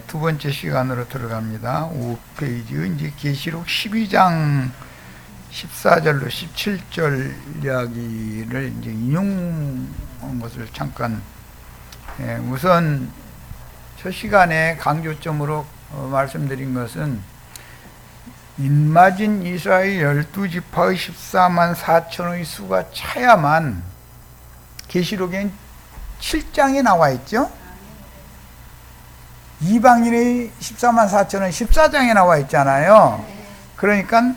두 번째 시간으로 들어갑니다. 5페이지 이제 계시록 12장 14절로 17절 이야기를 이제 인용한 것을 잠깐 우선 첫 시간에 강조점으로 말씀드린 것은 인마진 이스라엘 12지파의 14만 4천의 수가 차야만 계시록엔 7장에 나와 있죠. 이방인의 14만 4천은 14장에 나와 있잖아요. 그러니까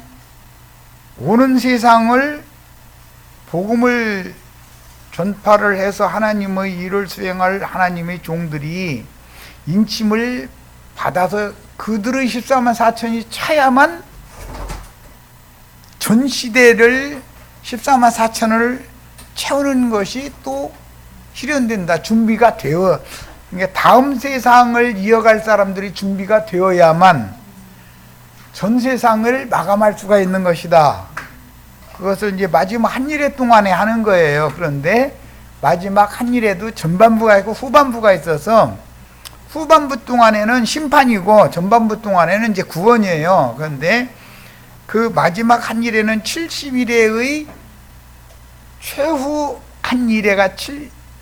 오는 세상을 복음을 전파를 해서 하나님의 일을 수행할 하나님의 종들이 인침을 받아서 그들의 14만 4천이 차야만 전 시대를 14만 4천을 채우는 것이 또 실현된다. 준비가 되어, 그러니까 다음 세상을 이어갈 사람들이 준비가 되어야만 전 세상을 마감할 수가 있는 것이다. 그것을 이제 마지막 한 일회 동안에 하는 거예요. 그런데 마지막 한 일에도 전반부가 있고 후반부가 있어서 후반부 동안에는 심판이고 전반부 동안에는 이제 구원이에요. 그런데 그 마지막 한 일에는 70일의 최후 한 일회가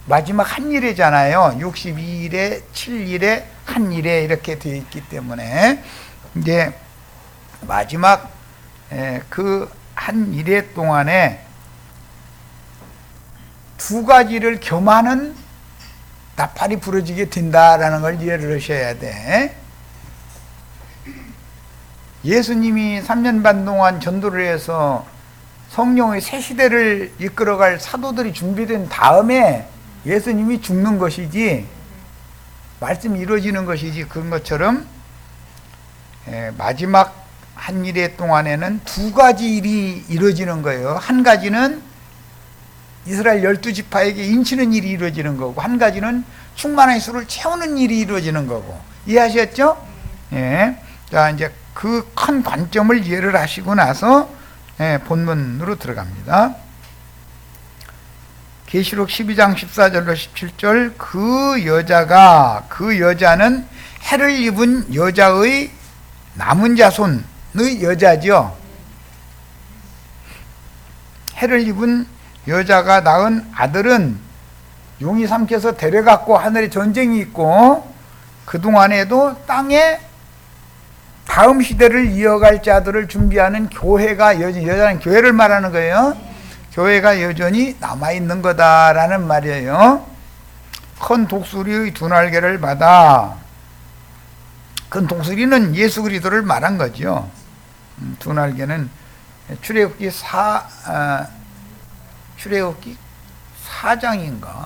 마지막 한 일회잖아요. 62일에 7일에 한 일회 이렇게 되어 있기 때문에 이제 마지막 그 한 일회 동안에 두 가지를 겸하는 나팔이 부러지게 된다라는 걸 이해를 하셔야 돼. 예수님이 3년 반 동안 전도를 해서 성령의 새 시대를 이끌어갈 사도들이 준비된 다음에 예수님이 죽는 것이지 말씀이 이루어지는 것이지, 그런 것처럼 마지막 한 일회 동안에는 두 가지 일이 이루어지는 거예요. 한 가지는 이스라엘 12지파에게 인치는 일이 이루어지는 거고, 한 가지는 충만한 수를 채우는 일이 이루어지는 거고. 이해하셨죠? 예. 자, 이제 그 큰 관점을 이해를 하시고 나서 본문으로 들어갑니다. 계시록 12장 14절로 17절, 그 여자는 해를 입은 여자의 남은 자손의 여자죠. 해를 입은 여자가 낳은 아들은 용이 삼켜서 데려갔고 하늘에 전쟁이 있고, 그동안에도 땅에 다음 시대를 이어갈 자들을 준비하는 교회가, 여자는 교회를 말하는 거예요. 교회가 여전히 남아있는 거다라는 말이에요. 큰 독수리의 두 날개를 받아, 큰 독수리는 예수 그리스도를 말한 거죠. 두 날개는 출애굽기 4장인가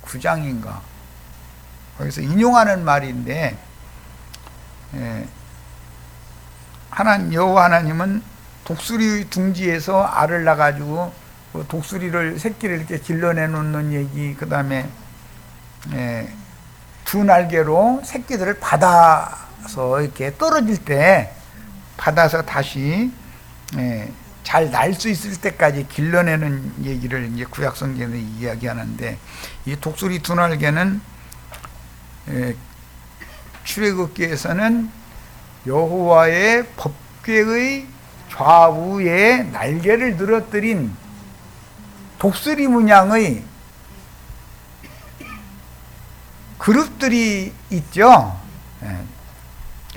9장인가 거기서 인용하는 말인데, 여호와 하나님은 독수리의 둥지에서 알을 낳아가지고 그 독수리를 새끼를 이렇게 길러내 놓는 얘기, 그 다음에 두 날개로 새끼들을 받아서 이렇게 떨어질 때 받아서 다시 잘 날 수 있을 때까지 길러내는 얘기를 이제 구약 성경에 이야기하는데, 이 독수리 두 날개는 출애굽기에서는 여호와의 법궤의 좌우에 날개를 늘어뜨린 독수리 문양의 그룹들이 있죠.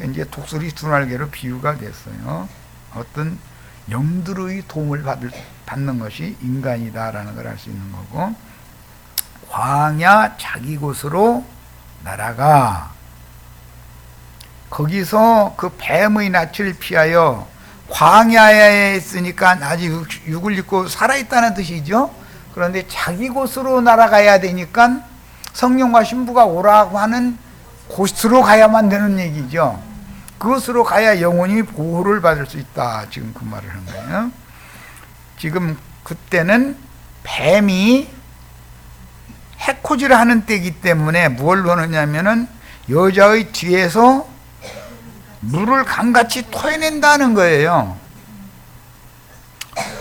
이제 독수리 두 날개로 비유가 됐어요. 어떤 영들의 도움을 받는 것이 인간이다라는 걸 알 수 있는 거고, 광야 자기 곳으로 날아가 거기서 그 뱀의 낯을 피하여, 광야에 있으니까 아직 육을 입고 살아있다는 뜻이죠. 그런데 자기 곳으로 날아가야 되니까 성령과 신부가 오라고 하는 곳으로 가야만 되는 얘기죠. 그것으로 가야 영혼이 보호를 받을 수 있다. 지금 그 말을 한 거예요. 지금 그때는 뱀이 해코지를 하는 때이기 때문에 뭘 하느냐면은 여자의 뒤에서 물을 강같이 토해낸다는 거예요.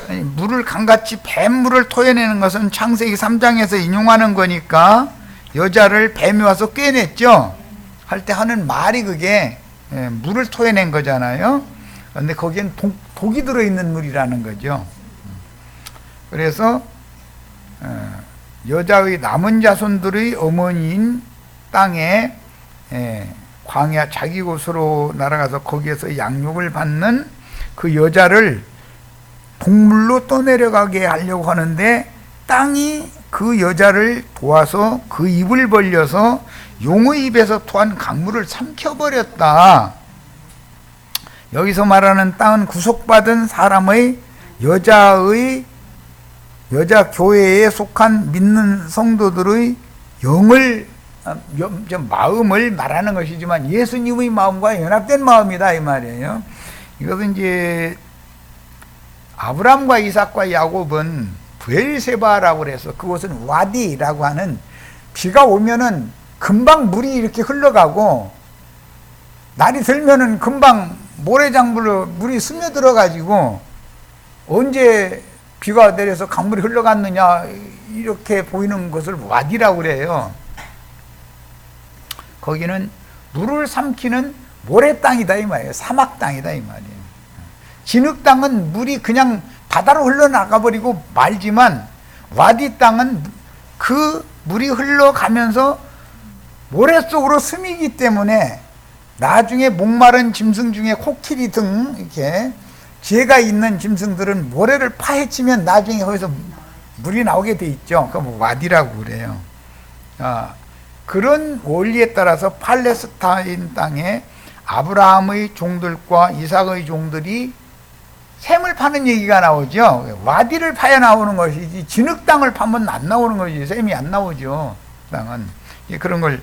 물을 강같이 뱀물을 토해내는 것은 창세기 3장에서 인용하는 거니까 여자를 뱀이 와서 꿰냈죠. 할 때 하는 말이 그게 물을 토해낸 거잖아요. 그런데 거기엔 독이 들어있는 물이라는 거죠. 그래서 여자의 남은 자손들의 어머니인 땅에 광야 자기 곳으로 날아가서 거기에서 양육을 받는 그 여자를 동물로 떠내려가게 하려고 하는데 땅이 그 여자를 도와서 그 입을 벌려서 용의 입에서 토한 강물을 삼켜버렸다. 여기서 말하는 땅은 구속받은 사람의 여자 교회에 속한 믿는 성도들의 마음을 말하는 것이지만 예수님의 마음과 연합된 마음이다 이 말이에요. 이것은 이제 아브라함과 이삭과 야곱은 브엘세바라고 그래서 그곳은 와디라고 하는 비가 오면은 금방 물이 이렇게 흘러가고 날이 들면은 금방 모래장물로 물이 스며들어 가지고 언제 비가 내려서 강물이 흘러갔느냐 이렇게 보이는 것을 와디라고 그래요. 거기는 물을 삼키는 모래 땅이다 이 말이에요. 사막 땅이다 이 말이에요. 진흙 땅은 물이 그냥 바다로 흘러나가 버리고 말지만 와디 땅은 그 물이 흘러가면서 모래 속으로 스미기 때문에 나중에 목마른 짐승 중에 코끼리 등 이렇게 죄가 있는 짐승들은 모래를 파헤치면 나중에 거기서 물이 나오게 돼 있죠. 그럼 와디라고 그래요. 그런 원리에 따라서 팔레스타인 땅에 아브라함의 종들과 이삭의 종들이 샘을 파는 얘기가 나오죠. 와디를 파야 나오는 것이지 진흙 땅을 파면 안 나오는 것이지 샘이 안 나오죠. 땅은 그런 걸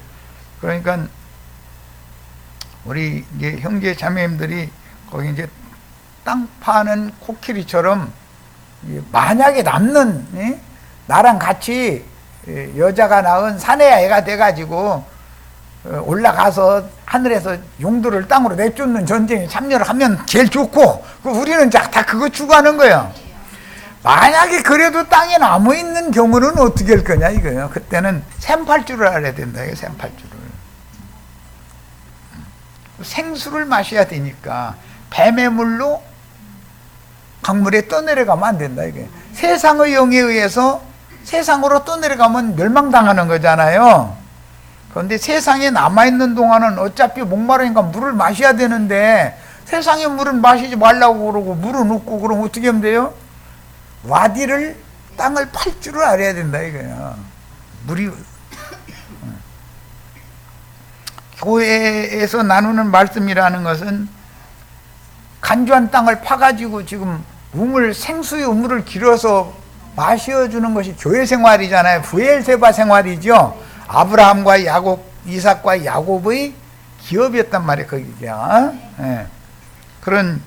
그러니까 우리 이제 형제 자매님들이 거기 이제 땅 파는 코끼리처럼 만약에 남는 나랑 같이 여자가 낳은 사내 애가 돼가지고 올라가서 하늘에서 용도를 땅으로 내쫓는 전쟁에 참여를 하면 제일 좋고 우리는 다 그거 추구하는 거예요. 만약에 그래도 땅에 남아있는 경우는 어떻게 할 거냐 이거예요. 그때는 샘팔줄을 알아야 된다. 샘팔줄을 생수를 마셔야 되니까 뱀의 물로 강물에 떠내려가면 안 된다 이게. 세상의 영에 의해서 세상으로 떠내려가면 멸망당하는 거잖아요. 그런데 세상에 남아있는 동안은 어차피 목마르니까 물을 마셔야 되는데 세상의 물은 마시지 말라고 그러고 물은 없고 그러면 어떻게 하면 돼요? 와디를 땅을 팔 줄을 알아야 된다 이거야. 물이 교회에서 나누는 말씀이라는 것은 간주한 땅을 파가지고 지금 생수의 우물을 길어서 마셔주는 것이 교회 생활이잖아요. 브엘세바 생활이죠. 아브라함과 야곱, 이삭과 야곱의 기업이었단 말이에요. 거기가. 그런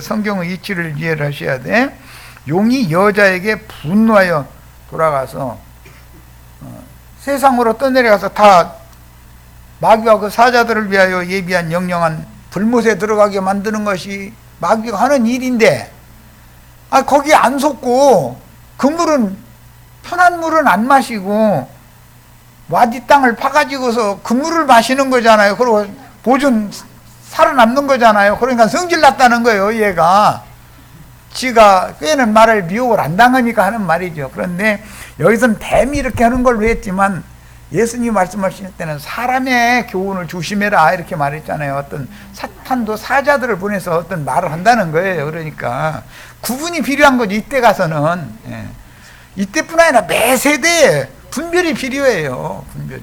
성경의 이치를 이해를 하셔야 돼. 용이 여자에게 분노하여 돌아가서 세상으로 떠내려가서 다 마귀와 그 사자들을 위하여 예비한 영영한 불못에 들어가게 만드는 것이 마귀가 하는 일인데 거기 안 속고 그 물은 편한 물은 안 마시고 와디 땅을 파가지고서 그 물을 마시는 거잖아요. 그리고 보존 살아남는 거잖아요. 그러니까 성질 났다는 거예요. 얘가 지가 꾀는 말을 미혹을 안 당하니까 하는 말이죠. 그런데 여기서는 뱀이 이렇게 하는 걸로 했지만 예수님이 말씀하실 때는 사람의 교훈을 조심해라 이렇게 말했잖아요. 어떤 사탄도 사자들을 보내서 어떤 말을 한다는 거예요. 그러니까 구분이 필요한 거죠. 이때 가서는 이때뿐 아니라 매 세대에 분별이 필요해요. 분별이.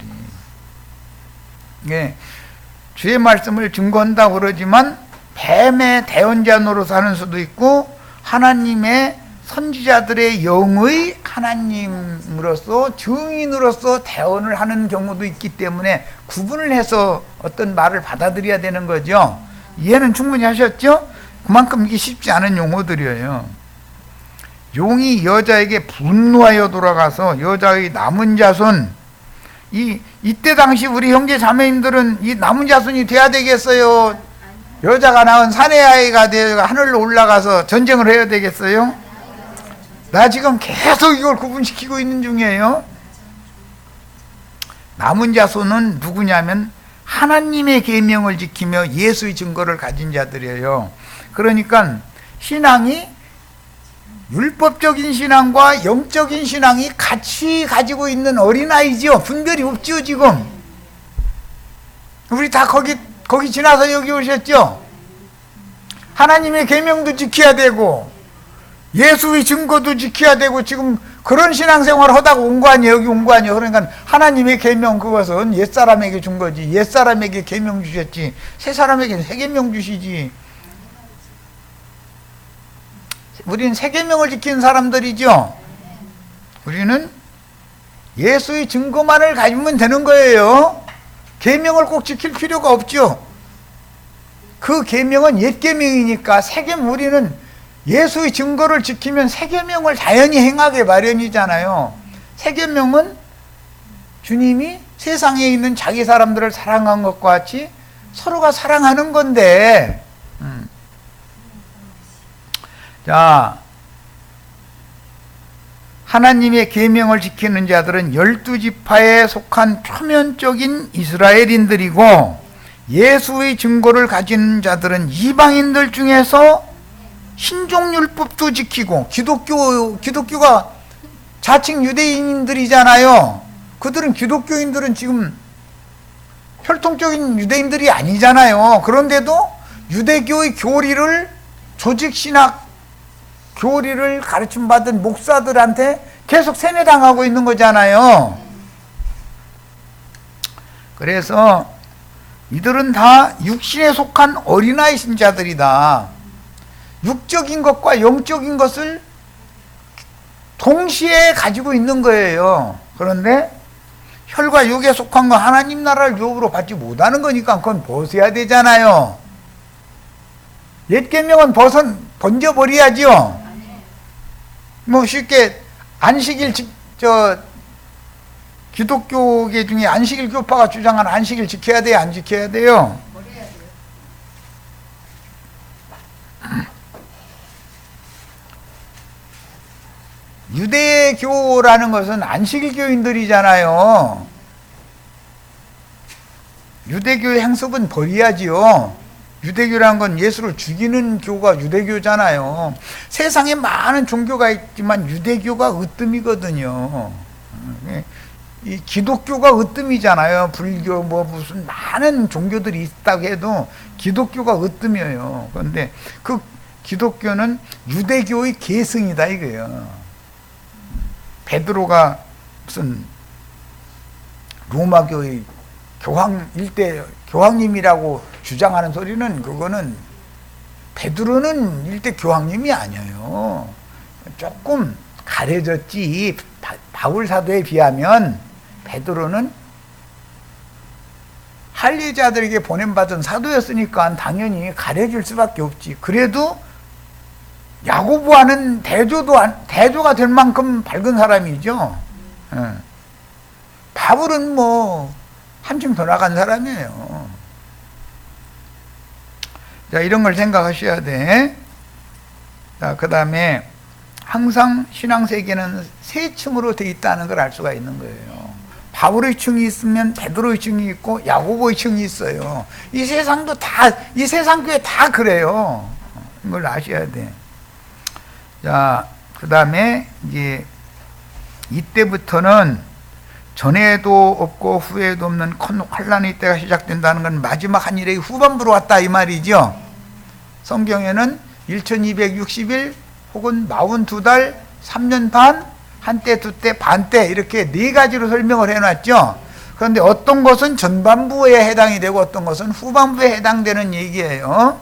주의 말씀을 증거한다고 그러지만 뱀의 대언자 노릇을 하는 수도 있고 하나님의 선지자들의 영의 하나님으로서 증인으로서 대언을 하는 경우도 있기 때문에 구분을 해서 어떤 말을 받아들여야 되는 거죠. 이해는 충분히 하셨죠? 그만큼 이게 쉽지 않은 용어들이에요. 용이 여자에게 분노하여 돌아가서 여자의 남은 자손, 이때 당시 우리 형제 자매님들은 이 남은 자손이 돼야 되겠어요? 여자가 낳은 사내 아이가 되어 하늘로 올라가서 전쟁을 해야 되겠어요? 나 지금 계속 이걸 구분시키고 있는 중이에요. 남은 자손은 누구냐면 하나님의 계명을 지키며 예수의 증거를 가진 자들이에요. 그러니까 신앙이 율법적인 신앙과 영적인 신앙이 같이 가지고 있는 어린아이지요. 분별이 없지요, 지금. 우리 다 거기 지나서 여기 오셨죠? 하나님의 계명도 지켜야 되고 예수의 증거도 지켜야 되고 지금 그런 신앙생활을 하다가 온 거 아니에요. 여기 온 거 아니에요. 그러니까 하나님의 계명, 그것은 옛사람에게 준 거지. 옛사람에게 계명 주셨지. 새사람에게는 새 계명 주시지. 우리는 새 계명을 지키는 사람들이죠. 우리는 예수의 증거만을 가지면 되는 거예요. 계명을 꼭 지킬 필요가 없죠. 그 계명은 옛 계명이니까 우리는 예수의 증거를 지키면 새 계명을 자연히 행하게 마련이잖아요. 새 계명은 주님이 세상에 있는 자기 사람들을 사랑한 것과 같이 서로가 사랑하는 건데, 자, 하나님의 계명을 지키는 자들은 12지파에 속한 표면적인 이스라엘인들이고, 예수의 증거를 가진 자들은 이방인들 중에서 신종율법도 지키고, 기독교가 자칭 유대인들이잖아요. 그들은 기독교인들은 지금 혈통적인 유대인들이 아니잖아요. 그런데도 유대교의 교리를, 조직신학 교리를 가르침받은 목사들한테 계속 세뇌당하고 있는 거잖아요. 그래서 이들은 다 육신에 속한 어린아이 신자들이다. 육적인 것과 영적인 것을 동시에 가지고 있는 거예요. 그런데 혈과 육에 속한 건 하나님 나라를 유업으로 받지 못하는 거니까 그건 벗어야 되잖아요. 옛 계명은 번져버려야죠. 뭐 쉽게 안식일 기독교계 중에 안식일 교파가 주장하는 안식일 지켜야 돼요, 안 지켜야 돼요? 유대교라는 것은 안식일 교인들이잖아요. 유대교의 행습은 버려야지요. 유대교라는 건 예수를 죽이는 교가 유대교잖아요. 세상에 많은 종교가 있지만 유대교가 으뜸이거든요. 이 기독교가 으뜸이잖아요. 불교 무슨 많은 종교들이 있다고 해도 기독교가 으뜸이에요. 그런데 그 기독교는 유대교의 계승이다 이거예요. 베드로가 무슨 로마교의 일대 교황님이라고 주장하는 소리는, 그거는 베드로는 일대 교황님이 아니에요. 조금 가려졌지. 바울 사도에 비하면 베드로는 할례자들에게 보냄받은 사도였으니까 당연히 가려질 수밖에 없지. 그래도 야고보와는 대조가 될 만큼 밝은 사람이죠. 바울은 뭐 한층 더 나간 사람이에요. 자, 이런 걸 생각하셔야 돼. 자, 그 다음에 항상 신앙세계는 세 층으로 되어 있다는 걸 알 수가 있는 거예요. 바울의 층이 있으면 베드로의 층이 있고 야고보의 층이 있어요. 이 세상 교회 다 그래요. 이걸 아셔야 돼. 자, 그 다음에 이제 이때부터는 전에도 없고 후에도 없는 큰 환란의 때가 시작된다는 건 마지막 한 일의 후반부로 왔다 이 말이죠. 성경에는 1260일 혹은 42달, 3년 반, 한때, 두때, 반때 이렇게 네 가지로 설명을 해놨죠. 그런데 어떤 것은 전반부에 해당이 되고 어떤 것은 후반부에 해당되는 얘기예요.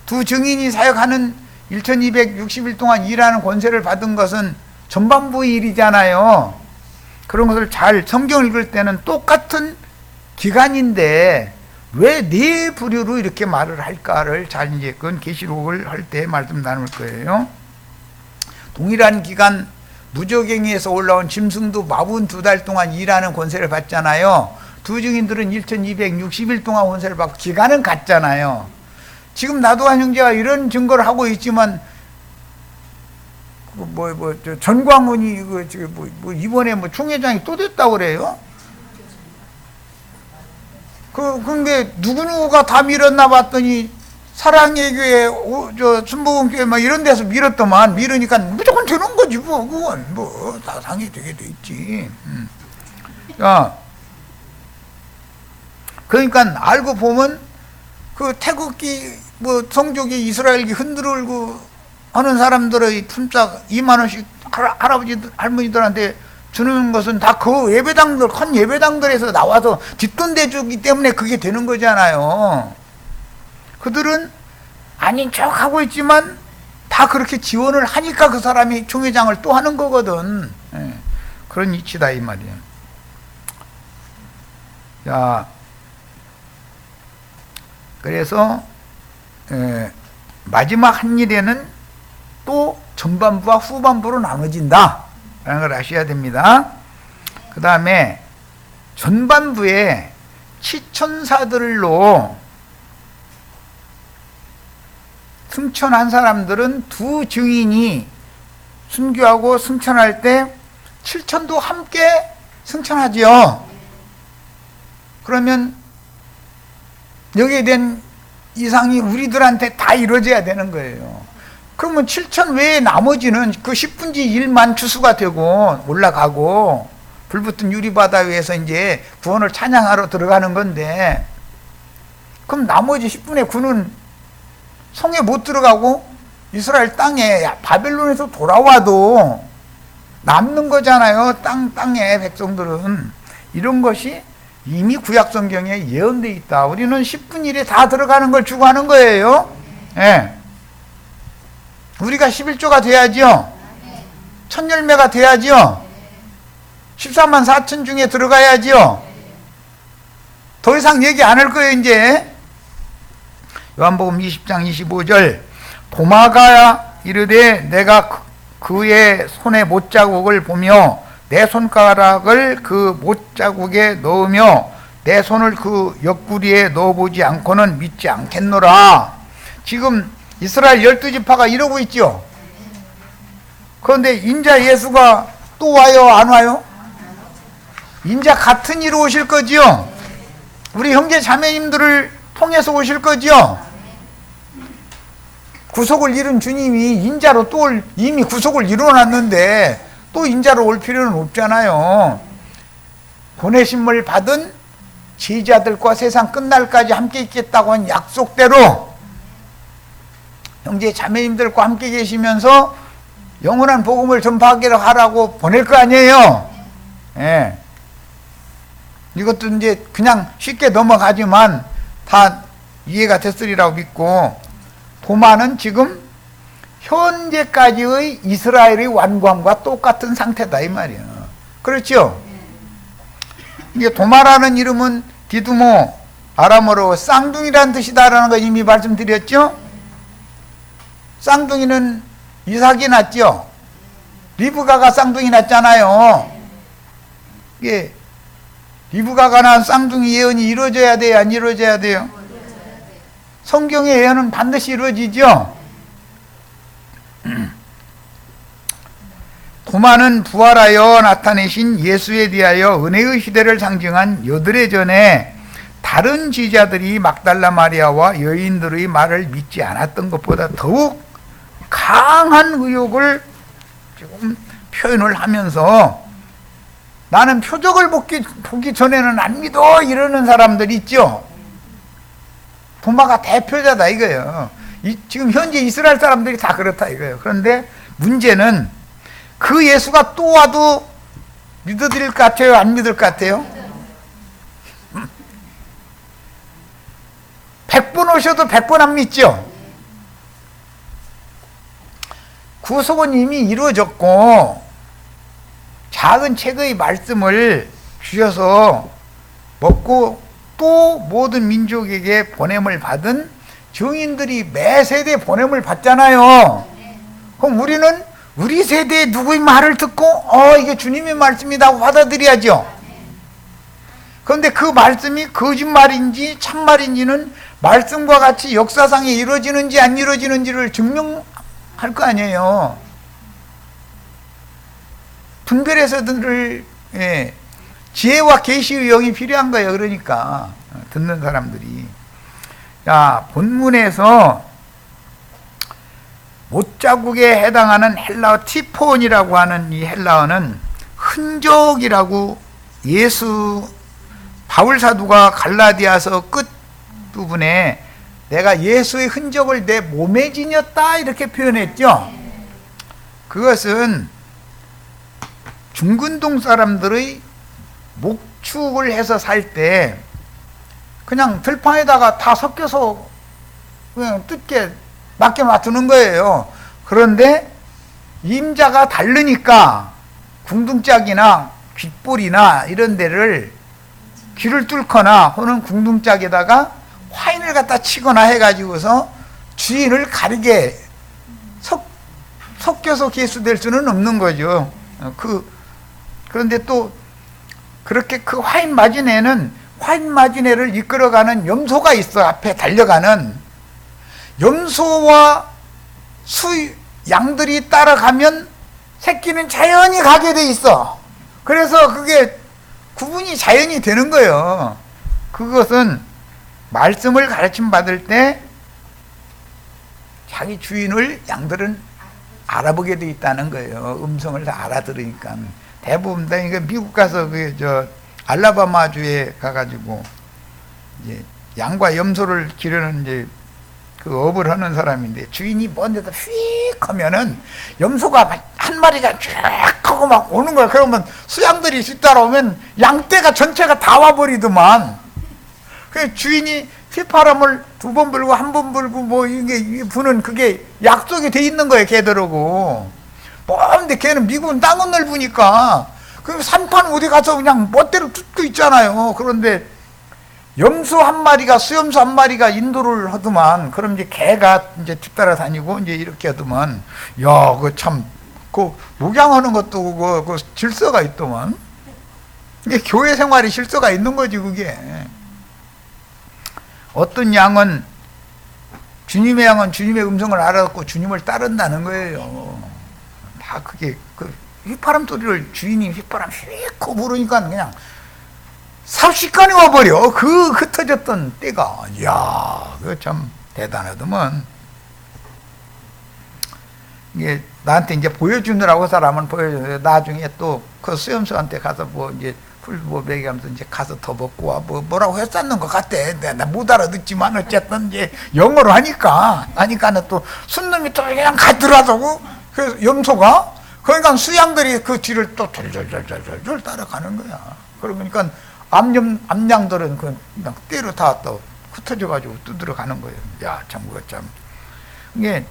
두 증인이 사역하는 1260일 동안 일하는 권세를 받은 것은 전반부 일이잖아요. 그런 것을 잘 성경을 읽을 때는 똑같은 기간인데 왜 네 부류로 이렇게 말을 할까를 잘 이제 그건 계시록을 할 때 말씀 나눌 거예요. 동일한 기간 무저갱이에서 올라온 짐승도 42달 동안 일하는 권세를 받잖아요. 두 증인들은 1260일 동안 권세를 받고 기간은 같잖아요. 지금 나도한 형제가 이런 증거를 하고 있지만 전광훈이 이번에 총회장이 또 됐다고 그래요? 근데 누구누구가 다 밀었나 봤더니 사랑의 교회, 순복음교회 막 이런 데서 밀었더만. 밀으니까 무조건 되는 거지, 뭐. 그건 뭐, 다 상이 되게 돼 있지. 야. 그러니까 알고 보면 그 태극기, 뭐, 성족이 이스라엘기 흔들고 하는 사람들의 품삯 2만 원씩 할아버지, 할머니들한테 주는 것은 다 그 예배당들, 큰 예배당들에서 나와서 뒷돈 대주기 때문에 그게 되는 거잖아요. 그들은 아닌 척 하고 있지만 다 그렇게 지원을 하니까 그 사람이 총회장을 또 하는 거거든. 예, 그런 이치다 이 말이야. 자, 그래서 마지막 한 일에는 또 전반부와 후반부로 나눠진다 라는 걸 아셔야 됩니다. 그 다음에 전반부에 치천사들로 승천한 사람들은 두 증인이 순교하고 승천할 때 7천도 함께 승천하지요. 그러면 여기에 대한 이상이 우리들한테 다 이루어져야 되는 거예요. 그러면 7천 외에 나머지는 그 10분지 1만 추수가 되고 올라가고 불붙은 유리바다 위에서 이제 구원을 찬양하러 들어가는 건데, 그럼 나머지 10분의 9는 성에 못 들어가고 이스라엘 땅에 바벨론에서 돌아와도 남는 거잖아요. 땅에 백성들은. 이런 것이 이미 구약 성경에 예언되어 있다. 우리는 10분 1에 다 들어가는 걸 추구하는 거예요. 예. 우리가 11조가 돼야죠. 천열매가 돼야죠. 14만 4천 중에 들어가야죠. 더 이상 얘기 안 할 거예요 이제. 요한복음 20장 25절 도마가 이르되 내가 그의 손의 못자국을 보며 내 손가락을 그 못자국에 넣으며 내 손을 그 옆구리에 넣어보지 않고는 믿지 않겠노라. 지금 이스라엘 12지파가 이러고 있죠. 그런데 인자 예수가 또 와요 안 와요? 인자 같은 이로 오실 거지요. 우리 형제 자매님들을 통해서 오실 거지요. 구속을 이룬 주님이 인자로 또 이미 구속을 이루어놨는데 또 인자로 올 필요는 없잖아요. 보내심을 받은 제자들과 세상 끝날까지 함께 있겠다고 한 약속대로 형제 자매님들과 함께 계시면서 영원한 복음을 전파하기로 하라고 보낼 거 아니에요. 예. 이것도 이제 그냥 쉽게 넘어가지만 다 이해가 됐으리라고 믿고, 도마는 지금 현재까지의 이스라엘의 완고함과 똑같은 상태다 이 말이에요. 그렇죠? 이게 도마라는 이름은 디두모, 아람어로 쌍둥이라는 뜻이다라는 거 이미 말씀드렸죠? 쌍둥이는 이삭이 낳죠? 리브가가 쌍둥이 낳잖아요. 이게 리브가가 낳은 쌍둥이 예언이 이루어져야 돼요? 안 이루어져야 돼요? 성경의 예언은 반드시 이루어지죠? 도마는 부활하여 나타내신 예수에 대하여 은혜의 시대를 상징한 여드레 전에 다른 지자들이 막달라 마리아와 여인들의 말을 믿지 않았던 것보다 더욱 강한 의혹을 지금 표현을 하면서 나는 표적을 보기 전에는 안 믿어 이러는 사람들 있죠. 도마가 대표자다 이거예요. 지금 현재 이스라엘 사람들이 다 그렇다 이거예요. 그런데 문제는 그 예수가 또 와도 믿어드릴 것 같아요? 안 믿을 것 같아요? 100번 오셔도 100번 안 믿죠? 구속은 이미 이루어졌고 작은 책의 말씀을 주셔서 먹고 또 모든 민족에게 보냄을 받은 증인들이 매 세대 보냄을 받잖아요. 그럼 우리는 우리 세대의 누구의 말을 듣고 이게 주님의 말씀이다 하고 받아들여야죠. 그런데 그 말씀이 거짓말인지 참말인지는 말씀과 같이 역사상에 이루어지는지 안 이루어지는지를 증명할 거 아니에요. 분별해서들 지혜와 계시의 영이 필요한 거예요. 그러니까 듣는 사람들이. 자, 본문에서 못자국에 해당하는 헬라어 티폰이라고 하는 이 헬라어는 흔적이라고 바울 사도가 갈라디아서 끝 부분에 내가 예수의 흔적을 내 몸에 지녔다 이렇게 표현했죠. 그것은 중근동 사람들의 목축을 해서 살 때 그냥 들판에다가 다 섞여서 그냥 뜯게 맡겨 놔두는 거예요. 그런데 임자가 다르니까 궁둥짝이나 귓볼이나 이런 데를 귀를 뚫거나 혹은 궁둥짝에다가 화인을 갖다 치거나 해가지고서 주인을 가리게 섞여서 개수될 수는 없는 거죠. 그런데 또 그렇게 그 화인 마지네를 이끌어가는 염소가 있어. 앞에 달려가는 염소와 양들이 따라가면 새끼는 자연히 가게 돼 있어. 그래서 그게 구분이 자연히 되는 거예요. 그것은 말씀을 가르침 받을 때 자기 주인을 양들은 알아보게 돼 있다는 거예요. 음성을 다 알아들으니까. 대부분 다 이거 미국 가서 알라바마주에 가가지고 이제 양과 염소를 기르는 이제 그 업을 하는 사람인데 주인이 먼 데다 휙 하면은 염소가 한 마리가 쭉 하고 막 오는 거야. 그러면 수양들이 뒤따라오면 양떼가 전체가 다 와버리더만. 그 주인이 휘파람을 2번 불고 1번 불고 뭐 이게 부는 그게 약속이 돼 있는 거예요. 걔들하고. 뭔데 걔는 미국은 땅은 넓으니까 그 산판 어디 가서 그냥 멋대로 뜯고 있잖아요. 그런데 염소 한 마리가 수염소 한 마리가 인도를 하더만. 그럼 이제 개가 이제 뒤따라 다니고 이제 이렇게 하더만. 야, 그 목양하는 것도 그 질서가 있더만. 이게 교회 생활이 질서가 있는 거지 그게. 어떤 양은 주님의 양은 주님의 음성을 알아듣고 주님을 따른다는 거예요. 다 그게 휘파람 소리를 주인이 휘파람 휘고 부르니까 그냥 삽시간에 와버려. 흩어졌던 때가. 이야, 그거 참 대단하더만. 이게 나한테 이제 보여주느라고 사람은 보여주는데 나중에 또 그 수염소한테 가서 뭐 이제 풀뭐 먹이면서 이제 가서 더 먹고 와 뭐라고 했었는 것 같아. 나 못 알아듣지만 어쨌든 이제 영어로 하니까는 또 순놈이 또 그냥 가더라고. 그 염소가. 그러니까 수양들이 그 뒤를 또 졸졸졸졸졸 따라가는 거야. 그러니까 암양들은 그냥 떼로 다 또 흩어져가지고 두드려 가는 거예요. 야, 참, 그거 참. 이게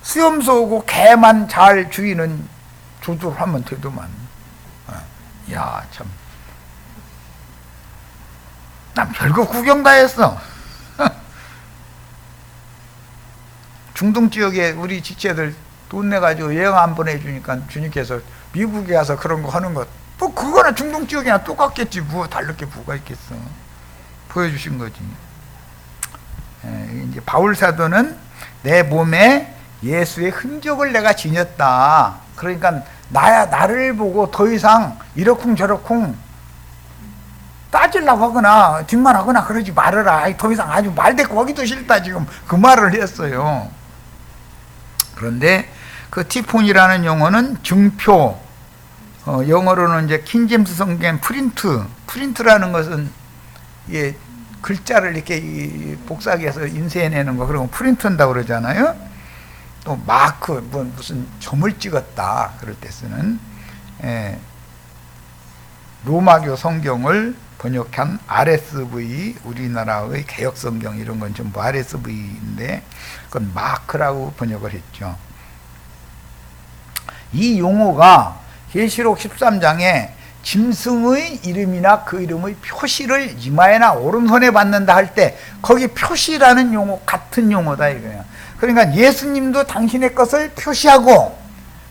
수염소고 개만 잘 주인은 조절하면 되더만. 야, 참. 난 별거 구경 다 했어. 중동 지역에 우리 지체들 돈 내가지고 여행 안 보내주니까 주님께서 미국에 가서 그런 거 하는 것. 뭐 그거나 중동 지역이나 똑같겠지. 뭐 다르게 뭐가 있겠어. 보여주신 거지. 이제 바울 사도는 내 몸에 예수의 흔적을 내가 지녔다. 그러니까 나를 보고 더 이상 이러쿵 저러쿵 따지려고 하거나 뒷만 하거나 그러지 말아라. 더 이상 아주 말대꾸 하기도 싫다. 지금 그 말을 했어요. 그런데 그 티폰이라는 용어는 증표, 영어로는 이제 킹제임스 성경 프린트라는 것은 예, 글자를 이렇게 복사기해서 인쇄해내는 거, 그런 거 프린트 한다고 그러잖아요. 또 마크, 무슨 점을 찍었다 그럴 때 쓰는 로마교 성경을 번역한 RSV, 우리나라의 개역 성경 이런 건 전부 RSV인데 그건 마크라고 번역을 했죠. 이 용어가 계시록 13장에 짐승의 이름이나 그 이름의 표시를 이마에나 오른손에 받는다 할 때 거기 표시라는 용어 같은 용어다 이거예요. 그러니까 예수님도 당신의 것을 표시하고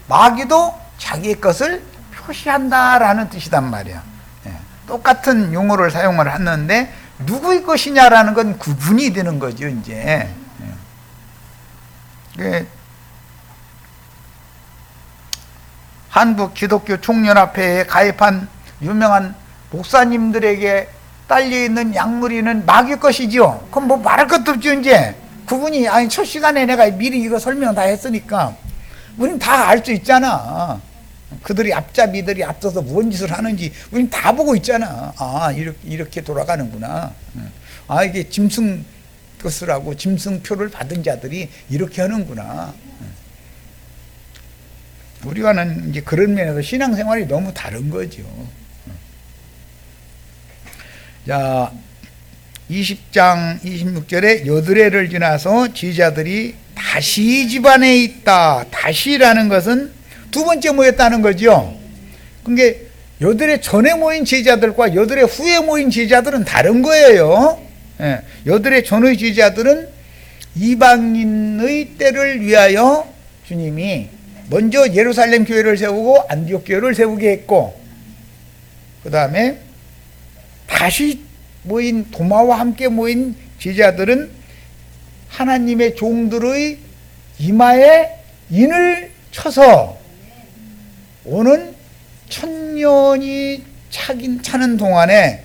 마귀도 자기의 것을 표시한다라는 뜻이단 말이야. 똑같은 용어를 사용을 하는데 누구의 것이냐라는 건 구분이 되는 거죠 이제. 한국 기독교 총연합회에 가입한 유명한 목사님들에게 딸려있는 양무리는 마귀 것이죠. 그럼 뭐 말할 것도 없죠. 이제 그분이 아니 첫 시간에 내가 미리 이거 설명 다 했으니까 우린 다 알 수 있잖아. 그들이 앞잡이들이 앞서서 무슨 짓을 하는지 우린 다 보고 있잖아. 아, 이렇게 돌아가는구나. 아, 이게 짐승 것을 하고 짐승표를 받은 자들이 이렇게 하는구나. 우리와는 이제 그런 면에서 신앙생활이 너무 다른 거죠. 자, 20장 26절에 여드레를 지나서 제자들이 다시 집안에 있다. 다시라는 것은 두 번째 모였다는 거죠. 그게 여드레 전에 모인 제자들과 여드레 후에 모인 제자들은 다른 거예요. 예, 여드레 전의 제자들은 이방인의 때를 위하여 주님이 먼저 예루살렘 교회를 세우고 안디옥 교회를 세우게 했고, 그 다음에 다시 모인 도마와 함께 모인 제자들은 하나님의 종들의 이마에 인을 쳐서 오는 천년이 차는 동안에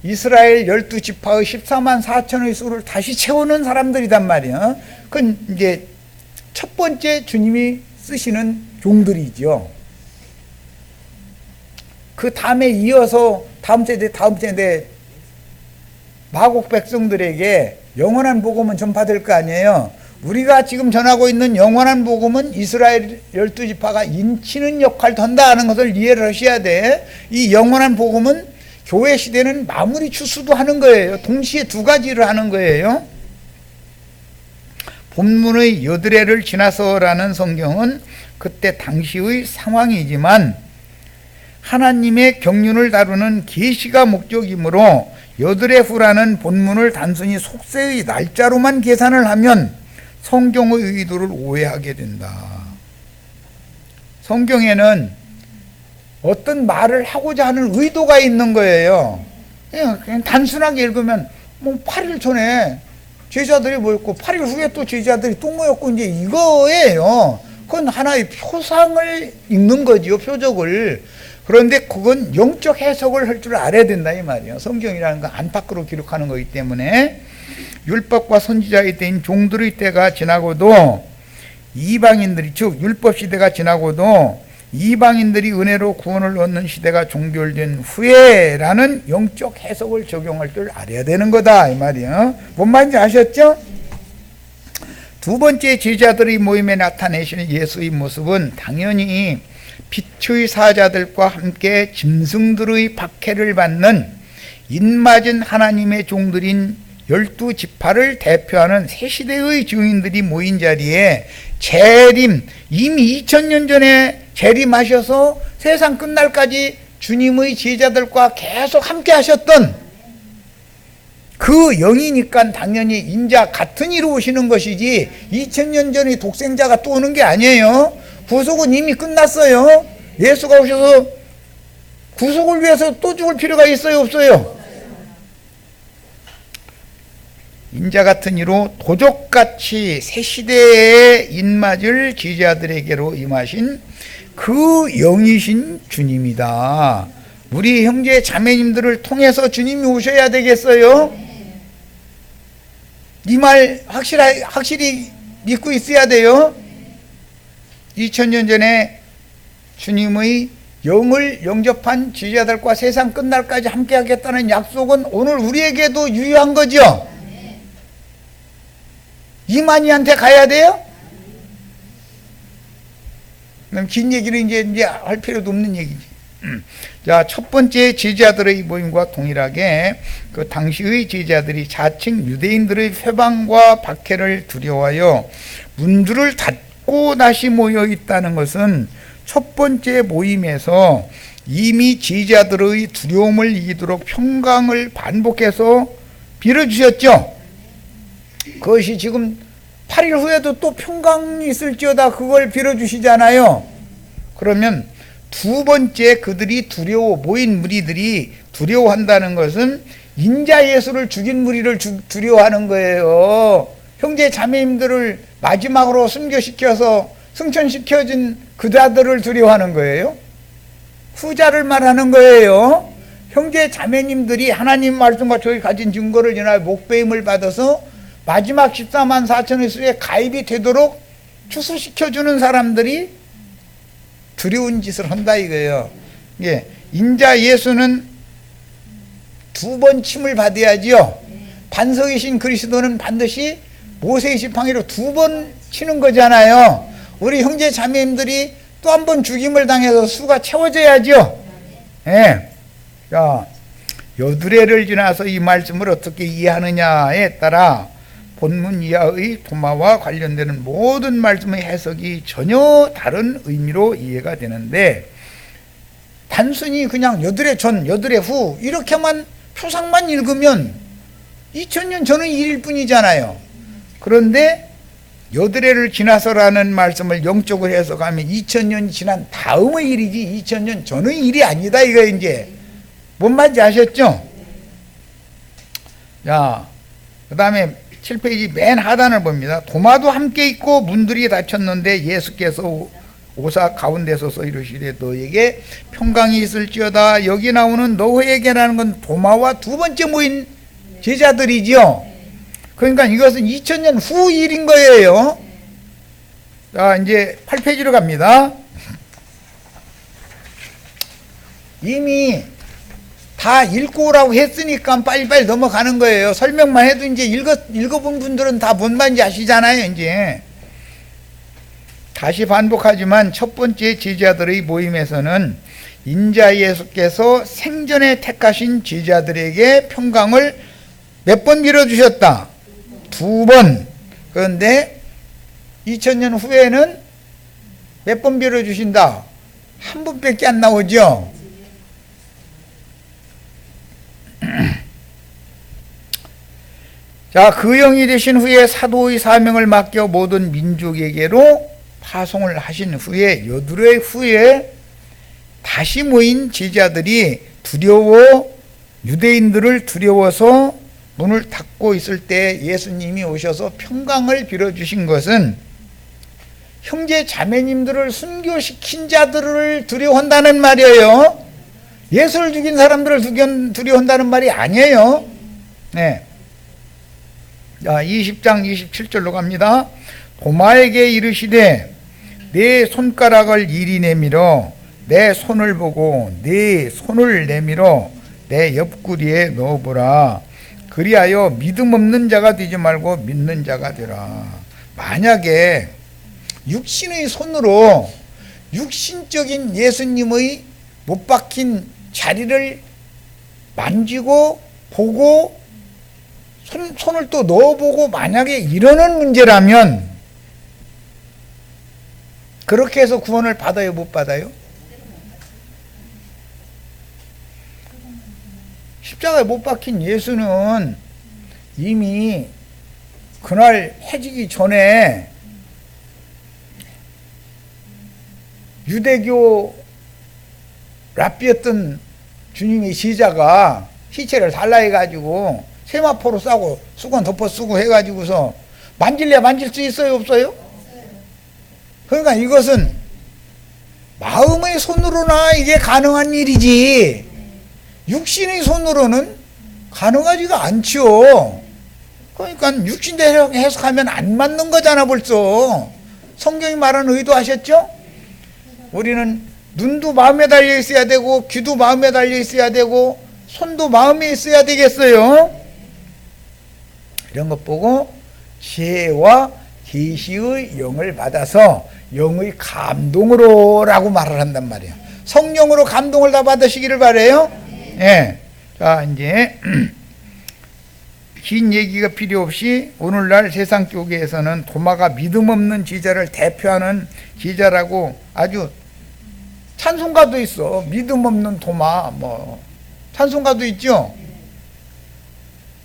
이스라엘 12지파의 14만 4천의 수를 다시 채우는 사람들이단 말이야. 그건 이제 첫 번째 주님이 쓰시는 종들이죠. 그 다음에 이어서 다음 세대 마곡 백성들에게 영원한 복음은 전파될 거 아니에요. 우리가 지금 전하고 있는 영원한 복음은 이스라엘 12지파가 인치는 역할도 한다는 것을 이해를 하셔야 돼. 이 영원한 복음은 교회 시대는 마무리 추수도 하는 거예요. 동시에 두 가지를 하는 거예요. 본문의 여드레를 지나서라는 성경은 그때 당시의 상황이지만 하나님의 경륜을 다루는 계시가 목적이므로 여드레 후라는 본문을 단순히 속세의 날짜로만 계산을 하면 성경의 의도를 오해하게 된다. 성경에는 어떤 말을 하고자 하는 의도가 있는 거예요. 그냥 단순하게 읽으면 뭐 8일 전에 제자들이 모였고 8일 후에 또 제자들이 또 모였고 이제 이거예요. 그건 하나의 표상을 읽는 거지요, 표적을. 그런데 그건 영적 해석을 할 줄 알아야 된다 이 말이에요. 성경이라는 건 안팎으로 기록하는 거기 때문에 율법과 선지자의 때인 종들의 때가 지나고도 이방인들이, 즉 율법 시대가 지나고도 이방인들이 은혜로 구원을 얻는 시대가 종결된 후에라는 영적 해석을 적용할 줄 알아야 되는 거다 이 말이에요. 뭔 말인지 아셨죠? 두 번째 제자들의 모임에 나타내시는 예수의 모습은 당연히 빛의 사자들과 함께 짐승들의 박해를 받는 인맞은 하나님의 종들인 12지파를 대표하는 새 시대의 증인들이 모인 자리에 재림, 이미 2000년 전에 재림하셔서 세상 끝날까지 주님의 제자들과 계속 함께 하셨던 그 영이니까 당연히 인자 같은 이로 오시는 것이지 2000년 전에 독생자가 또 오는 게 아니에요. 구속은 이미 끝났어요. 예수가 오셔서 구속을 위해서 또 죽을 필요가 있어요, 없어요? 인자 같은 이로 도적같이 새 시대에 인맞을 제자들에게로 임하신 그 영이신 주님이다. 우리 형제 자매님들을 통해서 주님이 오셔야 되겠어요? 이 말 확실히 믿고 있어야 돼요. 2000년 전에 주님의 영을 영접한 제자들과 세상 끝날까지 함께 하겠다는 약속은 오늘 우리에게도 유효한 거죠. 이만희한테 가야 돼요? 그럼 긴 얘기는 이제 할 필요도 없는 얘기지. 자, 첫 번째 제자들의 모임과 동일하게 그 당시의 제자들이 자칭 유대인들의 회방과 박해를 두려워하여 문들을 닫고 다시 모여 있다는 것은 첫 번째 모임에서 이미 제자들의 두려움을 이기도록 평강을 반복해서 빌어주셨죠. 그것이 지금 8일 후에도 또 평강이 있을지어다 그걸 빌어주시잖아요. 그러면 두 번째 그들이 모인 무리들이 두려워한다는 것은 인자 예수를 죽인 무리를 두려워하는 거예요. 형제 자매님들을 마지막으로 순교시켜서 승천시켜준 그자들을 두려워하는 거예요. 후자를 말하는 거예요. 형제 자매님들이 하나님 말씀과 저희 가진 증거를 인하여 목배임을 받아서 마지막 14만 4천의 수에 가입이 되도록 추수시켜주는 사람들이 두려운 짓을 한다 이거예요. 예, 인자 예수는 2번 침을 받아야지요. 반석이신 그리스도는 반드시 모세의 지팡이로 2번 치는 거잖아요. 우리 형제 자매님들이 또 한 번 죽임을 당해서 수가 채워져야죠. 예. 자, 여드레를 지나서 이 말씀을 어떻게 이해하느냐에 따라 본문 이하의 도마와 관련되는 모든 말씀의 해석이 전혀 다른 의미로 이해가 되는데, 단순히 그냥 여드레 전, 여드레 후 이렇게만 표상만 읽으면 2000년 전의 일일 뿐이잖아요. 그런데 여드레를 지나서라는 말씀을 영적으로 해석하면 2000년이 지난 다음의 일이지 2000년 전의 일이 아니다 이거. 이제 뭔 말인지 아셨죠? 자, 그 다음에 7페이지 맨 하단을 봅니다. 도마도 함께 있고 문들이 닫혔는데 예수께서 오사 가운데 서서 이르시되 너에게 평강이 있을지어다. 여기 나오는 너에게라는 건 도마와 2번째 모인 제자들이죠. 그러니까 이것은 2000년 후 일인 거예요. 자, 이제 8페이지로 갑니다. 이미 다 읽고 오라고 했으니까 빨리빨리 넘어가는 거예요. 설명만 해도 이제 읽어본 분들은 다 뭔 말인지 아시잖아요. 이제 다시 반복하지만 첫 번째 제자들의 모임에서는 인자 예수께서 생전에 택하신 제자들에게 평강을 몇 번 빌어주셨다? 2번. 그런데 2000년 후에는 몇 번 빌어주신다? 한 번밖에 안 나오죠. 자, 그 영이 되신 후에 사도의 사명을 맡겨 모든 민족에게로 파송을 하신 후에 여드레 후에 다시 모인 제자들이 유대인들을 두려워서 문을 닫고 있을 때 예수님이 오셔서 평강을 빌어주신 것은 형제 자매님들을 순교시킨 자들을 두려워한다는 말이에요. 예수를 죽인 사람들을 두려워한다는 말이 아니에요. 네. 자, 20장 27절로 갑니다. 도마에게 이르시되 내 손가락을 이리 내밀어 내 손을 보고 내 손을 내밀어 내 옆구리에 넣어보라. 그리하여 믿음 없는 자가 되지 말고 믿는 자가 되라. 만약에 육신의 손으로 육신적인 예수님의 못 박힌 자리를 만지고 보고 손을 또 넣어보고 만약에 이러는 문제라면 그렇게 해서 구원을 받아요, 못 받아요? 십자가에 못 박힌 예수는 이미 그날 해지기 전에 유대교 랍비였던 주님의 시자가 시체를 달라해가지고 세마포로 싸고 수건 덮어 쓰고 해가지고서 만질래야 만질 수 있어요, 없어요? 그러니까 이것은 마음의 손으로나 이게 가능한 일이지 육신의 손으로는 가능하지가 않죠. 그러니까 육신대로 해석하면 안 맞는 거잖아 벌써. 성경이 말하는 의도 아셨죠? 우리는 눈도 마음에 달려 있어야 되고 귀도 마음에 달려 있어야 되고 손도 마음에 있어야 되겠어요. 이런 것 보고 지혜와 계시의 영을 받아서 영의 감동으로 라고 말을 한단 말이에요. 성령으로 감동을 다 받으시기를 바래요. 예. 자, 이제 긴 얘기가 필요 없이 오늘날 세상 쪽에서는 도마가 믿음 없는 제자를 대표하는 제자라고 아주 찬송가도 있어. 믿음 없는 도마 뭐 찬송가도 있죠.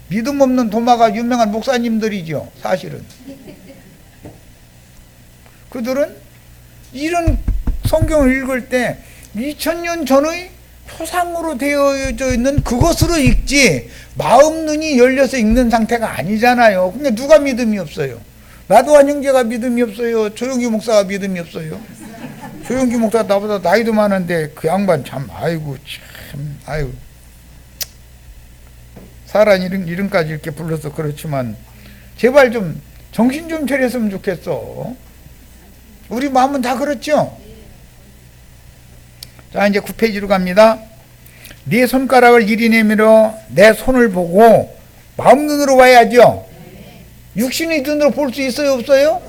믿음 없는 도마가 유명한 목사님들이죠. 사실은 그들은 이런 성경을 읽을 때 2000년 전의 표상으로 되어져 있는 그것으로 읽지 마음 눈이 열려서 읽는 상태가 아니잖아요. 근데 누가 믿음이 없어요? 나도한 형제가 믿음이 없어요. 조용기 목사가 믿음이 없어요. 조용기 목사가 나보다 나이도 많은데 그 양반 참 아이고 참 아이고 사란 이름까지 이렇게 불러서 그렇지만 제발 좀 정신 좀 차렸으면 좋겠어. 우리 마음은 다 그렇죠? 자, 이제 9페이지로 갑니다. 네 손가락을 이리 내밀어 내 손을 보고 마음 눈으로 봐야죠. 육신의 눈으로 볼 수 있어요, 없어요?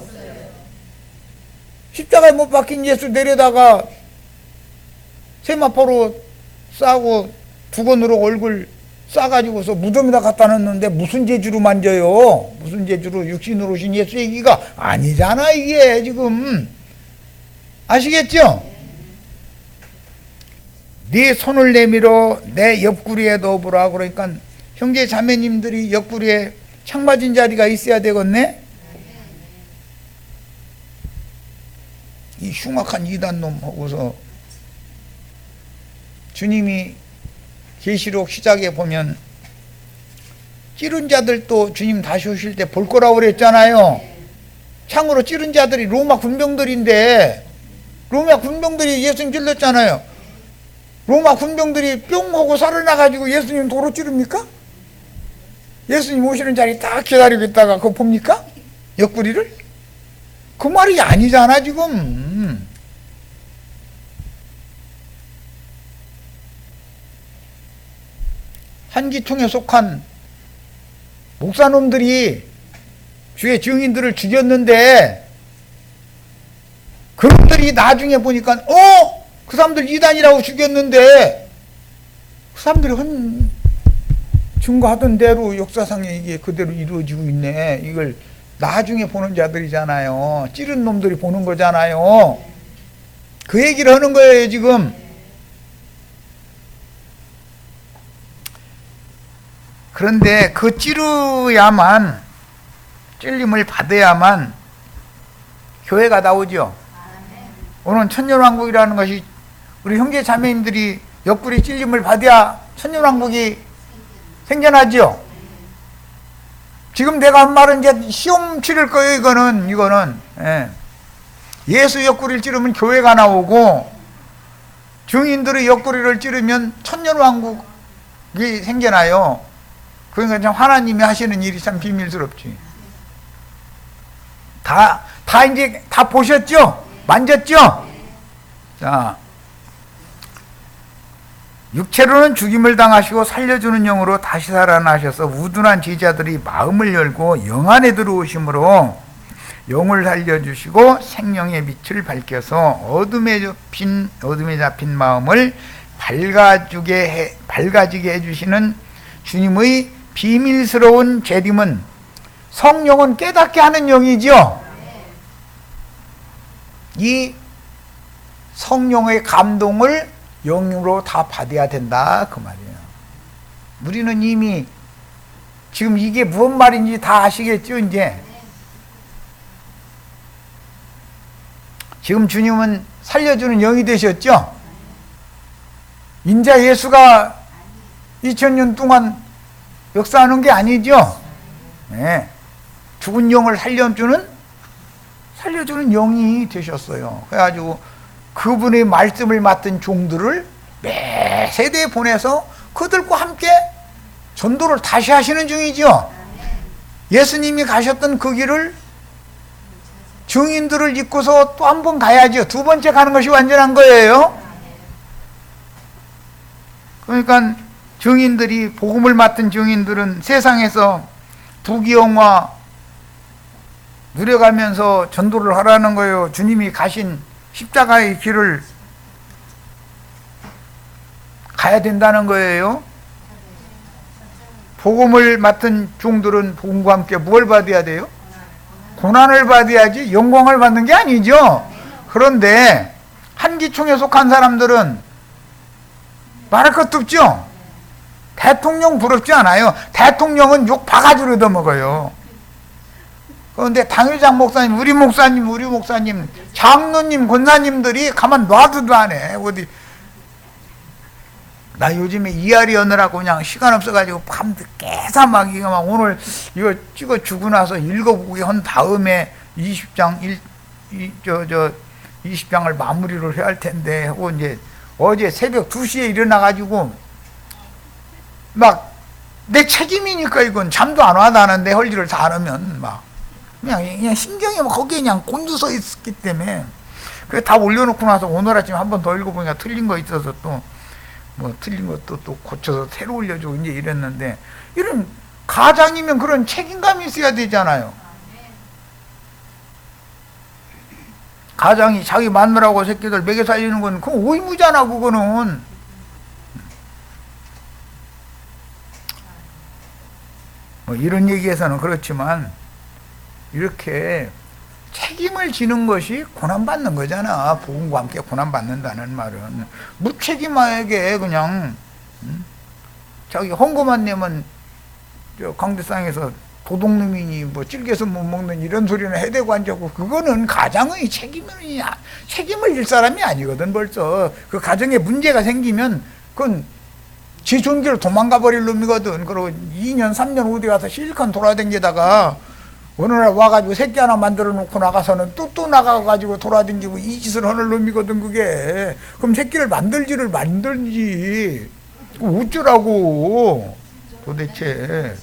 십자가에 못 박힌 예수 내려다가 세마포로 싸고 두건으로 얼굴 싸가지고서 무덤에다 갖다 놨는데 무슨 재주로 만져요? 무슨 재주로 육신으로 오신 예수 얘기가 아니잖아, 이게 지금. 아시겠죠? 네 손을 내밀어 내 옆구리에 넣어보라. 그러니까 형제 자매님들이 옆구리에 창 맞은 자리가 있어야 되겠네? 이 흉악한 이단놈 하고서 주님이 계시록 시작에 보면 찌른 자들도 주님 다시 오실 때 볼 거라고 그랬잖아요. 창으로 찌른 자들이 로마 군병들인데 로마 군병들이 예수님 찔렀잖아요. 로마 군병들이 뿅 하고 살아나가지고 예수님 도로 찌릅니까? 예수님 오시는 자리 딱 기다리고 있다가 그거 봅니까? 옆구리를? 그 말이 아니잖아 지금. 한기총에 속한 목사놈들이 주의 증인들을 죽였는데 그놈들이 나중에 보니까 그 사람들 이단이라고 죽였는데 그 사람들이 증거하던 대로 역사상에 이게 그대로 이루어지고 있네. 이걸 나중에 보는 자들이잖아요. 찌른 놈들이 보는 거잖아요. 그 얘기를 하는 거예요 지금. 그런데 그 찌르야만, 찔림을 받아야만 교회가 나오죠. 오늘 천년왕국이라는 것이 우리 형제 자매님들이 옆구리 찔림을 받아야 천년왕국이 생겨나죠. 지금 내가 한 말은 이제 시험 치를 거예요. 이거는 예수 옆구리를 찌르면 교회가 나오고 증인들의 옆구리를 찌르면 천년왕국이 생겨나요. 그러니까 참 하나님이 하시는 일이 참 비밀스럽지. 다 이제 다 보셨죠? 만졌죠? 자, 육체로는 죽임을 당하시고 살려주는 영으로 다시 살아나셔서 우둔한 제자들이 마음을 열고 영 안에 들어오심으로 영을 살려주시고 생명의 빛을 밝혀서 어둠에 잡힌 마음을 밝아지게 해주시는 주님의 비밀스러운 재림은 성령은 깨닫게 하는 영이죠. 이 성령의 감동을 영으로 다 받아야 된다 그 말이에요. 우리는 이미 지금 이게 무슨 말인지 다 아시겠죠 이제. 지금 주님은 살려주는 영이 되셨죠. 인자 예수가 2000년 동안 역사하는 게 아니죠. 네. 죽은 영을 살려주는 영이 되셨어요. 그래가지고 그분의 말씀을 맡은 종들을 매 세대에 보내서 그들과 함께 전도를 다시 하시는 중이죠. 예수님이 가셨던 그 길을 증인들을 잇고서 또 한 번 가야죠. 두 번째 가는 것이 완전한 거예요. 그러니까 증인들이, 복음을 맡은 증인들은 세상에서 부귀영화 누려가면서 전도를 하라는 거예요. 주님이 가신 십자가의 길을 가야 된다는 거예요. 복음을 맡은 종들은 복음과 함께 뭘 받아야 돼요? 고난을 받아야지 영광을 받는 게 아니죠. 그런데 한기총에 속한 사람들은 말할 것도 없죠. 대통령 부럽지 않아요. 대통령은 욕 바가지로 얻어먹어요. 그런데 당회장 목사님, 우리 목사님, 장로님, 권사님들이 가만 놔두도 안 해. 어디 나 요즘에 이하리 하느라고 그냥 시간 없어가지고 밤늦게 막 이거 막 오늘 이거 찍어 주고 나서 읽어보기 한 다음에 20장을 마무리를 해야 할 텐데 하고 이제 어제 새벽 2시에 일어나가지고 막 내 책임이니까 이건. 잠도 안 와 나는 내 할 일을 다 안 하면 막 그냥 신경이 막 거기에 그냥 곤두서 있기 때문에. 그래 다 올려놓고 나서 오늘 아침 한 번 더 읽어보니까 틀린 거 있어서 또 뭐 틀린 것도 또 고쳐서 새로 올려주고 이제 이랬는데, 이런 가장이면 그런 책임감이 있어야 되잖아요. 가장이 자기 마누라고 새끼들 먹여 살리는 건 그건 의무잖아. 그거는 뭐 이런 얘기에서는 그렇지만 이렇게 책임을 지는 것이 고난받는 거잖아. 복음과 함께 고난받는다는 말은 무책임하게 그냥 자기 헌금만 내면 저 강대상에서 도둑놈이니 뭐 찔개서 못 먹는 이런 소리는 해대고 앉았고, 그거는 가장의 책임을 질 사람이 아니거든. 벌써 그 가정에 문제가 생기면 그건 지 존귀로 도망가 버릴 놈이거든. 그리고 2년 3년 어디 가서 실컷 돌아다니다가 어느 날 와가지고 새끼 하나 만들어 놓고 나가서는 또 나가가지고 돌아다니고 이 짓을 하는 놈이거든 그게. 그럼 새끼를 만들지 어쩌라고 도대체.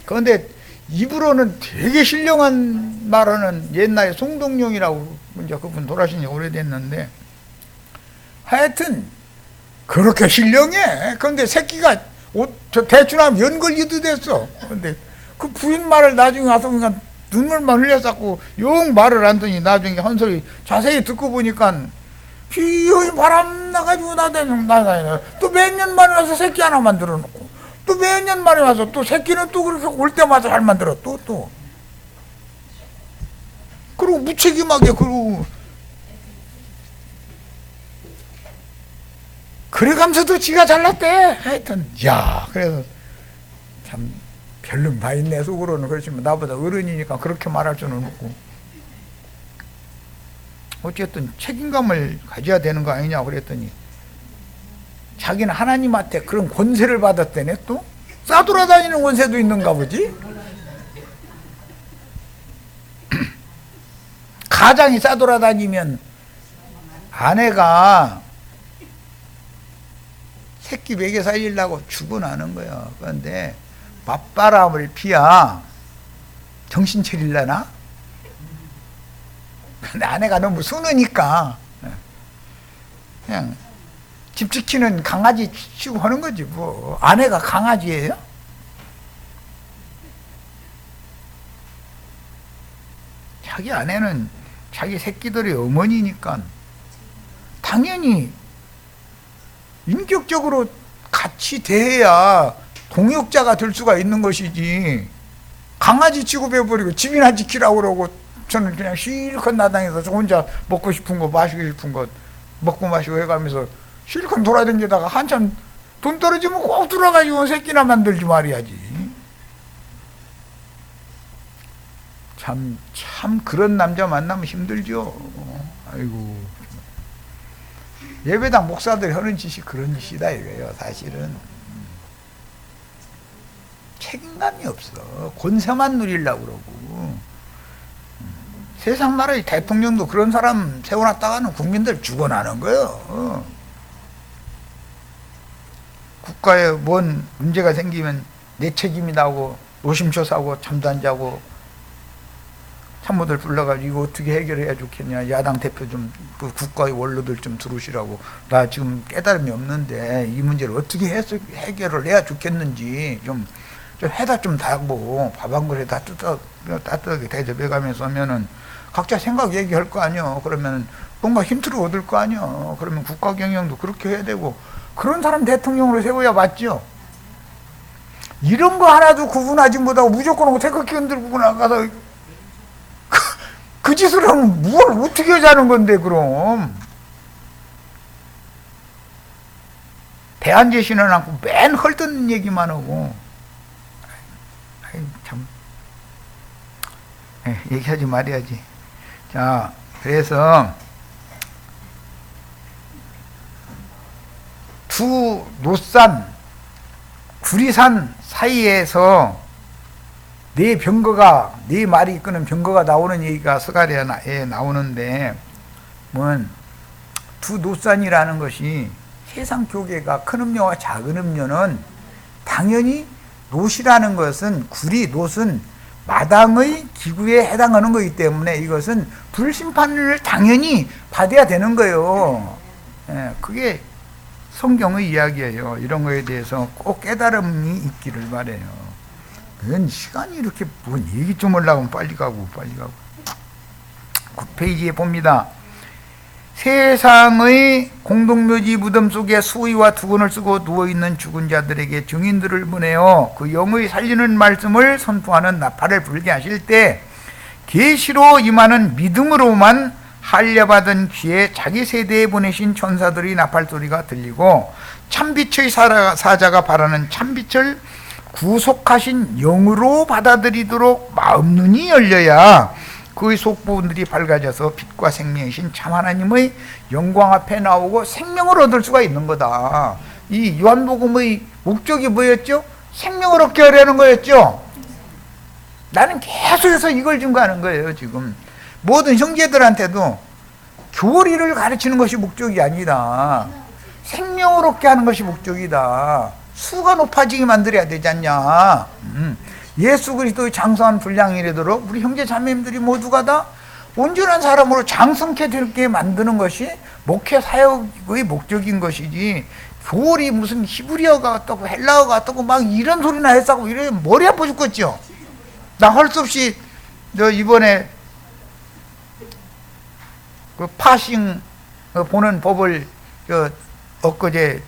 그런데 입으로는 되게 신령한 말하는 옛날에 송동룡이라고, 이제 그분 돌아가신 지 오래됐는데, 하여튼 그렇게 신령해. 그런데 새끼가 저 대충 하면 연 걸리도 됐어. 근데 그 부인 말을 나중에 와서 그냥 눈물만 흘려갖고 영 말을 안 더니 나중에 한 소리 자세히 듣고 보니까 피어이 바람 나가지고 나다녀. 또 몇 년 만에 와서 새끼 하나 만들어 놓고, 또 몇 년 만에 와서 또 새끼는 또 그렇게 올 때마다 잘 만들어. 또 그리고 무책임하게. 그리고 그래가면서도 지가 잘났대. 하여튼 야, 그래서 참 별름 다 있네 속으로는. 그렇지만 나보다 어른이니까 그렇게 말할 수는 없고, 어쨌든 책임감을 가져야 되는 거 아니냐 그랬더니, 자기는 하나님한테 그런 권세를 받았대네. 또 싸돌아다니는 권세도 있는가 보지. 가장이 싸돌아다니면 아내가 새끼 먹여 살리려고 죽어나는 거야. 그런데 맞바람을 피야 정신 차릴라나? 근데 아내가 너무 순하니까 그냥 집 지키는 강아지 치고 하는 거지 뭐. 아내가 강아지예요? 자기 아내는 자기 새끼들의 어머니니까 당연히 인격적으로 같이 대해야 동역자가 될 수가 있는 것이지, 강아지 취급해버리고 집이나 지키라고 그러고 저는 그냥 실컷 나당해서 저 혼자 먹고 싶은 거 마시고 싶은 거 먹고 마시고 해가면서 실컷 돌아다니다가 한참 돈 떨어지면 꼭 들어가지고 새끼나 만들지 말이야지. 참 그런 남자 만나면 힘들죠. 아이고, 예배당 목사들이 하는 짓이 그런 짓이다 이거예요. 사실은 책임감이 없어. 권세만 누리려고 그러고. 세상 나라의 대통령도 그런 사람 세워놨다가는 국민들 죽어나는 거예요. 국가에 뭔 문제가 생기면 내 책임이다 하고 노심초사하고 잠도 안 자고 참모들 불러가지고 이거 어떻게 해결해야 좋겠냐, 야당 대표 좀 그 국가의 원로들 좀 들으시라고, 나 지금 깨달음이 없는데 이 문제를 어떻게 해결을 해야 좋겠는지 좀 해다 좀 달고 밥 한 그릇 다 따뜻하게 대접해가면서 하면은 각자 생각 얘기할 거 아니요. 그러면 뭔가 힌트를 얻을 거 아니요. 그러면 국가 경영도 그렇게 해야 되고, 그런 사람 대통령으로 세워야 맞죠. 이런 거 하나도 구분하지 못하고 무조건 태극기 흔들고 나가서 그 짓을 하면 뭘 어떻게 하자는 건데. 그럼 대안 제시는 않고 맨 헐뜯는 얘기만 하고. 참 얘기하지 말아야지. 자, 그래서 두 노산 구리산 사이에서 네 말이 이끄는 병거가 나오는 얘기가 스가랴에 나오는데, 두 노산이라는 것이 세상 교계가 큰 음료와 작은 음료는 당연히 놋이라는 것은 놋은 마당의 기구에 해당하는 거기 때문에 이것은 불심판을 당연히 받아야 되는 거예요. 예, 그게 성경의 이야기예요. 이런 거에 대해서 꼭 깨달음이 있기를 바라요. 그건 시간이 이렇게 뭔 얘기 좀 하려면 빨리 가고 9페이지에 봅니다. 세상의 공동묘지 무덤 속에 수의와 두건을 쓰고 누워있는 죽은 자들에게 증인들을 보내어 그 영의 살리는 말씀을 선포하는 나팔을 불게 하실 때 계시로 임하는 믿음으로만 할례받은 귀에 자기 세대에 보내신 천사들의 나팔 소리가 들리고 참빛의 사자가 바라는 참빛을 구속하신 영으로 받아들이도록 마음 눈이 열려야 그의 속부분들이 밝아져서 빛과 생명이신 참 하나님의 영광 앞에 나오고 생명을 얻을 수가 있는 거다. 이 요한복음의 목적이 뭐였죠? 생명을 얻게 하려는 거였죠. 나는 계속해서 이걸 증거하는 거예요. 지금 모든 형제들한테도 교리를 가르치는 것이 목적이 아니다. 생명을 얻게 하는 것이 목적이다. 수가 높아지게 만들어야 되지 않냐. 예수 그리스도의 장성한 분량이 이르도록 우리 형제 자매님들이 모두가 다 온전한 사람으로 장성케 되게 만드는 것이 목회 사역의 목적인 것이지, 교리 무슨 히브리어가 어떻고 헬라어가 어떻고 막 이런 소리나 했다고 이러면 머리 아파 죽겠죠. 나 할 수 없이 이번에 그 파싱 보는 법을 엊그제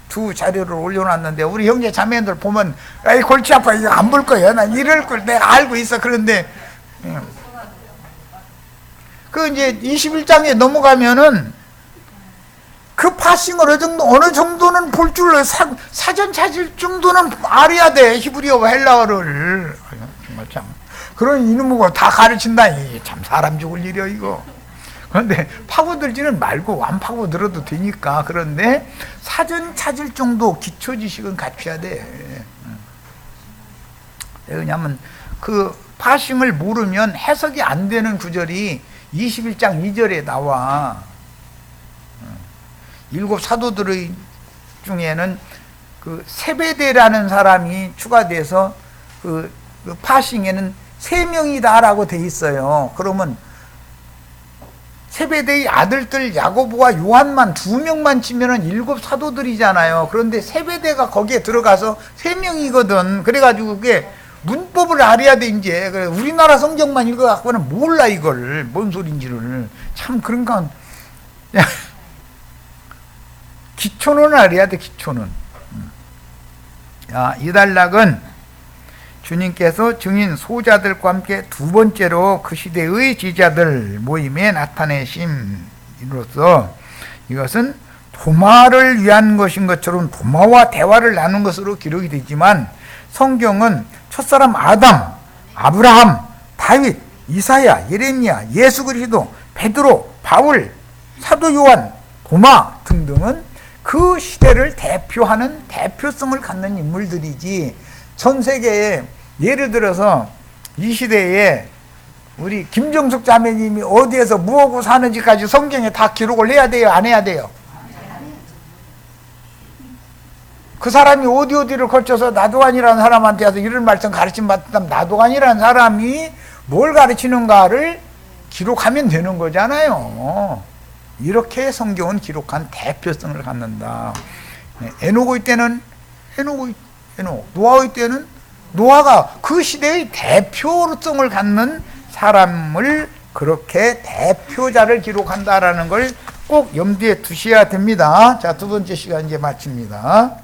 두 자료를 올려놨는데 우리 형제 자매들 보면 아이 골치 아파 이거 안 볼 거야. 난 이럴 걸 내가 알고 있어. 그런데 그 이제 21장에 넘어가면은 그 파싱을 어느 정도는 볼 줄 사전 찾을 정도는 알아야 돼. 히브리어와 헬라어를. 정말 참 그런 이놈의 다 가르친다니 참 사람 죽을 일이야 이거. 그런데 파고들지는 말고 안 파고들어도 되니까. 그런데 사전 찾을 정도 기초 지식은 갖춰야 돼. 왜냐하면 그 파싱을 모르면 해석이 안 되는 구절이 21장 2절에 나와. 일곱 사도들의 중에는 그 세베대라는 사람이 추가돼서 그 파싱에는 3명이다라고 돼 있어요. 그러면 세베대의 아들들 야고보와 요한만 2명만 치면은 7 사도들이잖아요. 그런데 세베대가 거기에 들어가서 3명이거든. 그래가지고 그게 문법을 알아야 돼. 이제 우리나라 성경만 읽어갖고는 몰라 이걸 뭔 소린지를. 참 그러니까 기초는 알아야 돼. 기초는. 이 단락은 주님께서 증인 소자들과 함께 두 번째로 그 시대의 지자들 모임에 나타내심으로써 이것은 도마를 위한 것인 것처럼 도마와 대화를 나눈 것으로 기록이 되지만, 성경은 첫사람 아담, 아브라함, 다윗, 이사야, 예레미야, 예수 그리스도, 베드로, 바울, 사도 요한, 도마 등등은 그 시대를 대표하는 대표성을 갖는 인물들이지, 전 세계에 예를 들어서 이 시대에 우리 김정숙 자매님이 어디에서 뭐하고 사는지까지 성경에 다 기록을 해야 돼요? 안 해야 돼요? 그 사람이 어디를 거쳐서 나도간이라는 사람한테 와서 이런 말씀 가르침 받았다면 나도간이라는 사람이 뭘 가르치는가를 기록하면 되는 거잖아요. 이렇게 성경은 기록한 대표성을 갖는다. 에녹의 때는 에녹, 노아의 때는 노아가 그 시대의 대표성을 갖는 사람을 그렇게 대표자를 기록한다라는 걸 꼭 염두에 두셔야 됩니다. 자, 두 번째 시간 이제 마칩니다.